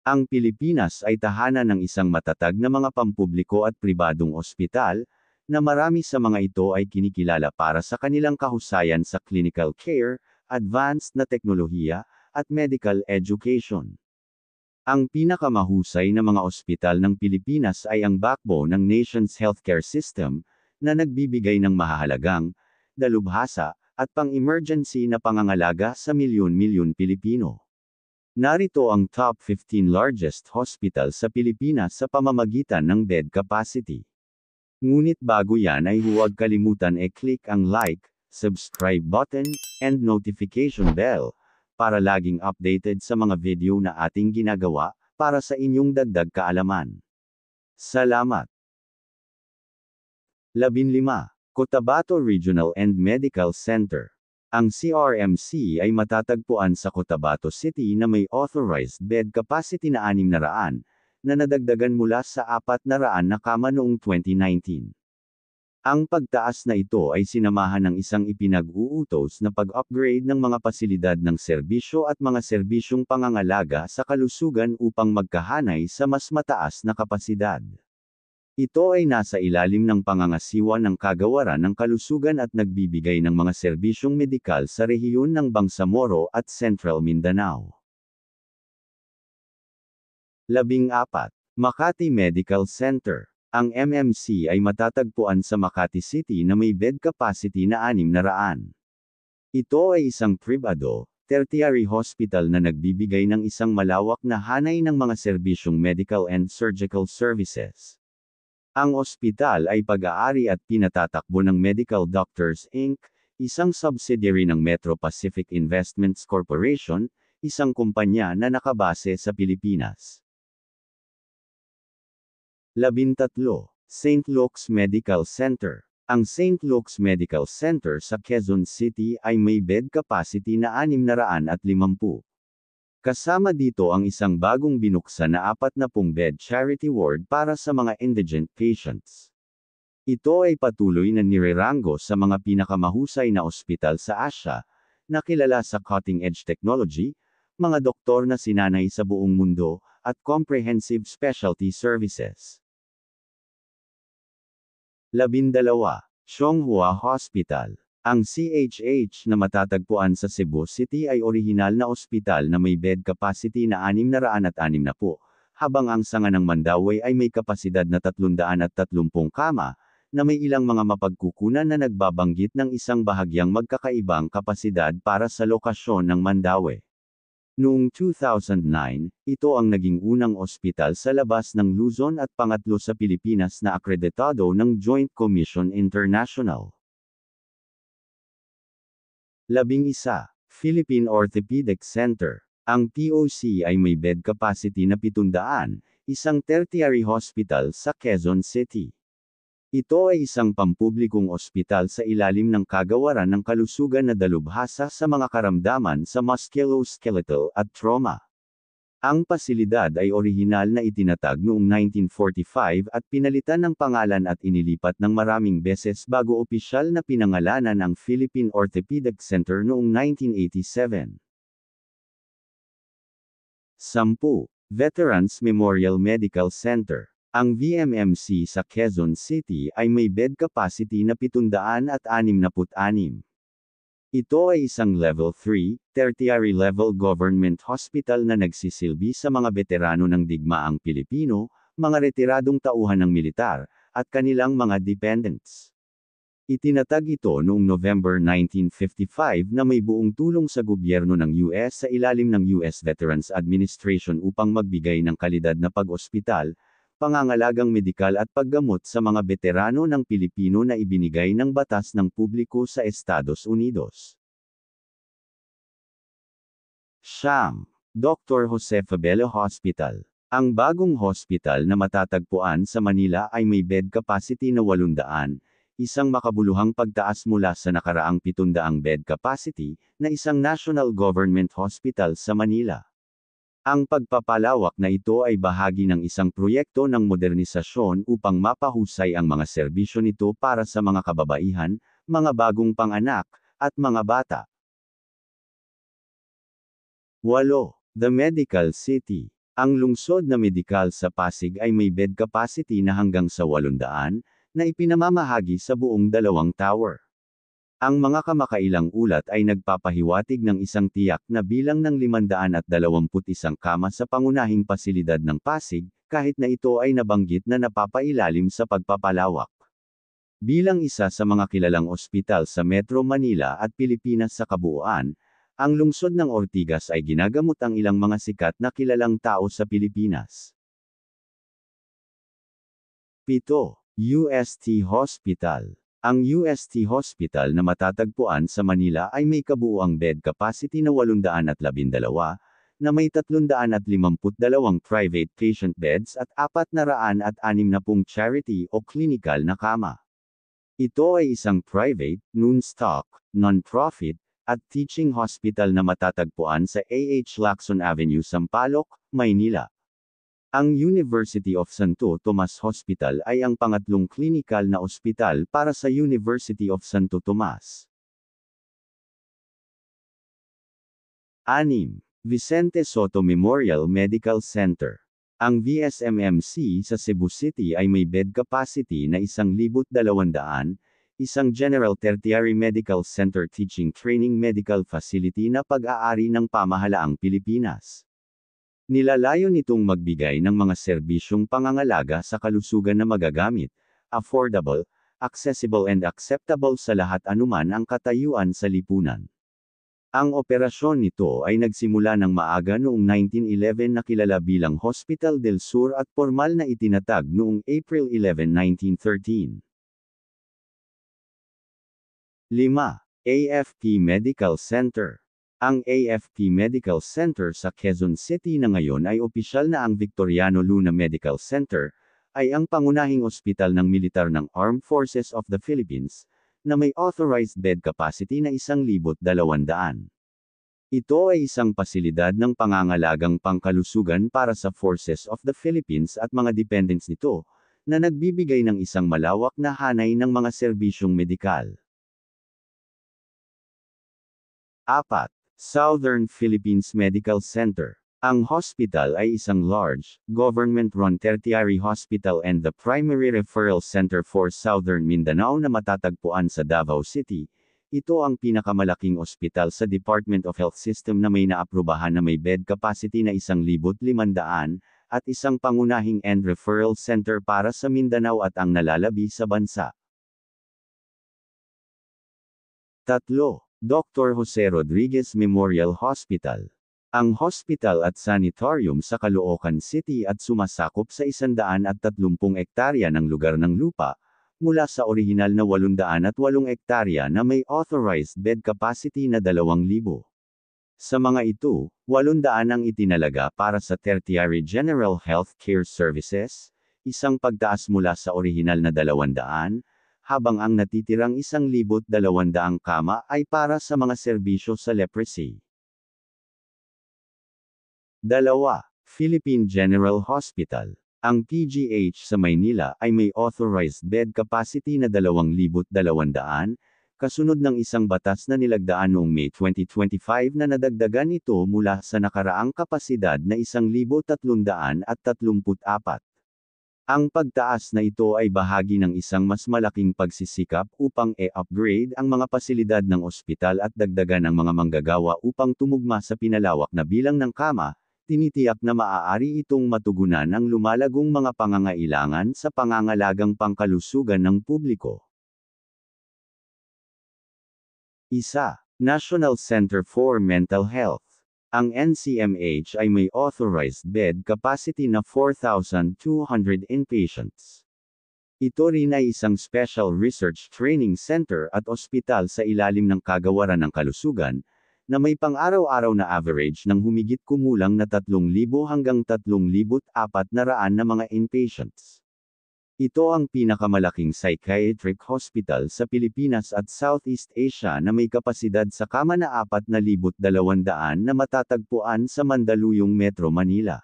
Ang Pilipinas ay tahanan ng isang matatag na mga pampubliko at pribadong ospital, na marami sa mga ito ay kinikilala para sa kanilang kahusayan sa clinical care, advanced na teknolohiya, at medical education. Ang pinakamahusay na mga ospital ng Pilipinas ay ang backbone ng nation's healthcare system, na nagbibigay ng mahahalagang, dalubhasa, at pang-emergency na pangangalaga sa milyon-milyon Pilipino. Narito ang top 15 largest hospital sa Pilipinas sa pamamagitan ng bed capacity. Ngunit bago yan ay huwag kalimutan i-click ang like, subscribe button, and notification bell, para laging updated sa mga video na ating ginagawa, para sa inyong dagdag kaalaman. Salamat! 15. Cotabato Regional and Medical Center. Ang CRMC ay matatagpuan sa Cotabato City na may authorized bed capacity na 600, na nadagdagan mula sa 400 na kama noong 2019. Ang pagtaas na ito ay sinamahan ng isang ipinag-uutos na pag-upgrade ng mga pasilidad ng serbisyo at mga serbisyong pangangalaga sa kalusugan upang magkahanay sa mas mataas na kapasidad. Ito ay nasa ilalim ng pangangasiwa ng Kagawaran ng Kalusugan at nagbibigay ng mga serbisyong medikal sa rehiyon ng Bangsamoro at Central Mindanao. 14. Makati Medical Center. Ang MMC ay matatagpuan sa Makati City na may bed capacity na 600. Ito ay isang pribado, tertiary hospital na nagbibigay ng isang malawak na hanay ng mga serbisyong medical and surgical services. Ang ospital ay pag-aari at pinatatakbo ng Medical Doctors Inc., isang subsidiary ng Metro Pacific Investments Corporation, isang kumpanya na nakabase sa Pilipinas. 13. St. Luke's Medical Center. Ang St. Luke's Medical Center sa Quezon City ay may bed capacity na 650. Kasama dito ang isang bagong binuksan na 40 bed charity ward para sa mga indigent patients. Ito ay patuloy na nireranggo sa mga pinakamahusay na ospital sa Asia, na kilala sa cutting-edge technology, mga doktor na sinanay sa buong mundo, at comprehensive specialty services. 12. Chonghua Hospital. Ang CHH na matatagpuan sa Cebu City ay orihinal na ospital na may bed capacity na 660, habang ang sanga ng Mandaue ay may kapasidad na 330 kama, na may ilang mga mapagkukunan na nagbabanggit ng isang bahagyang magkakaibang kapasidad para sa lokasyon ng Mandaue. Noong 2009, ito ang naging unang ospital sa labas ng Luzon at pangatlo sa Pilipinas na akreditado ng Joint Commission International. 11. Philippine Orthopedic Center. Ang POC ay may bed capacity na 700, isang tertiary hospital sa Quezon City. Ito ay isang pampublikong ospital sa ilalim ng Kagawaran ng Kalusugan na dalubhasa sa mga karamdaman sa musculoskeletal at trauma. Ang pasilidad ay orihinal na itinatag noong 1945 at pinalitan ng pangalan at inilipat ng maraming beses bago opisyal na pinangalanan ang Philippine Orthopedic Center noong 1987. 10. Veterans Memorial Medical Center. Ang VMMC sa Quezon City ay may bed capacity na 766. Ito ay isang Level 3, tertiary level government hospital na nagsisilbi sa mga veterano ng digmaang Pilipino, mga retiradong tauhan ng militar, at kanilang mga dependents. Itinatag ito noong November 1955 na may buong tulong sa gobyerno ng US sa ilalim ng US Veterans Administration upang magbigay ng kalidad na pag-ospital, pangangalagang medikal at paggamot sa mga veterano ng Pilipino na ibinigay ng batas ng publiko sa Estados Unidos. Siyam. Dr. Jose Fabelo Hospital. Ang bagong hospital na matatagpuan sa Manila ay may bed capacity na 800, isang makabuluhang pagtaas mula sa nakaraang 700 bed capacity, na isang national government hospital sa Manila. Ang pagpapalawak na ito ay bahagi ng isang proyekto ng modernisasyon upang mapahusay ang mga serbisyo nito para sa mga kababaihan, mga bagong panganak, at mga bata. 8. The Medical City. Ang lungsod na medikal sa Pasig ay may bed capacity na hanggang sa 800, na ipinamamahagi sa buong 2 tower. Ang mga kamakailang ulat ay nagpapahiwatig ng isang tiyak na bilang ng 521 kama sa pangunahing pasilidad ng Pasig, kahit na ito ay nabanggit na napapailalim sa pagpapalawak. Bilang isa sa mga kilalang ospital sa Metro Manila at Pilipinas sa kabuuan, ang lungsod ng Ortigas ay ginagamot ang ilang mga sikat na kilalang tao sa Pilipinas. 7. UST Hospital. Ang UST Hospital na matatagpuan sa Manila ay may kabuuang bed capacity na 812, na may 352 private patient beds at 460 charity o clinical na kama. Ito ay isang private, non-stock, non-profit, at teaching hospital na matatagpuan sa A.H. Lacson Avenue, Sampaloc, Maynila. Ang University of Santo Tomas Hospital ay ang pangatlong klinikal na ospital para sa University of Santo Tomas. 6. Vicente Soto Memorial Medical Center. Ang VSMMC sa Cebu City ay may bed capacity na 1,200, isang General Tertiary Medical Center Teaching Training Medical Facility na pag-aari ng pamahalaang Pilipinas. Nilalayo nitong magbigay ng mga serbisyong pangangalaga sa kalusugan na magagamit, affordable, accessible and acceptable sa lahat anuman ang katayuan sa lipunan. Ang operasyon nito ay nagsimula ng maaga noong 1911 na kilala bilang Hospital del Sur at formal na itinatag noong April 11, 1913. 5. AFP Medical Center. Ang AFP Medical Center sa Quezon City na ngayon ay opisyal na ang Victoriano Luna Medical Center, ay ang pangunahing ospital ng militar ng Armed Forces of the Philippines, na may authorized bed capacity na 1,200. Ito ay isang pasilidad ng pangangalagang pangkalusugan para sa Forces of the Philippines at mga dependents nito, na nagbibigay ng isang malawak na hanay ng mga serbisyong medikal. 4. Southern Philippines Medical Center. Ang hospital ay isang large, government-run tertiary hospital and the primary referral center for Southern Mindanao na matatagpuan sa Davao City. Ito ang pinakamalaking ospital sa Department of Health System na may naaprubahan na may bed capacity na 1,500, at isang pangunahing and referral center para sa Mindanao at ang nalalabi sa bansa. 3. Dr. Jose Rodriguez Memorial Hospital. Ang hospital at sanitarium sa Caloocan City at sumasakop sa 130 ektarya ng lugar ng lupa, mula sa orihinal na 808 ektarya na may authorized bed capacity na 2,000. Sa mga ito, 800 ang itinalaga para sa Tertiary General Health Care Services, isang pagtaas mula sa orihinal na 200, habang ang natitirang 1,200 kama ay para sa mga serbisyo sa leprosy. 2. Philippine General Hospital. Ang PGH sa Maynila ay may authorized bed capacity na 2,200, kasunod ng isang batas na nilagdaan noong May 2025 na nadagdagan ito mula sa nakaraang kapasidad na 1,334. Ang pagtaas na ito ay bahagi ng isang mas malaking pagsisikap upang i-upgrade ang mga pasilidad ng ospital at dagdagan ang mga manggagawa upang tumugma sa pinalawak na bilang ng kama, tinitiyak na maaari itong matugunan ang lumalagong mga pangangailangan sa pangangalagang pangkalusugan ng publiko. 1. National Center for Mental Health. Ang NCMH ay may authorized bed capacity na 4,200 inpatients. Ito rin ay isang special research training center at ospital sa ilalim ng Kagawaran ng Kalusugan, na may pang-araw-araw na average ng humigit kumulang na 3,000 hanggang 3,400 na mga inpatients. Ito ang pinakamalaking psychiatric hospital sa Pilipinas at Southeast Asia na may kapasidad sa kama na 4,200 na matatagpuan sa Mandaluyong, Metro Manila.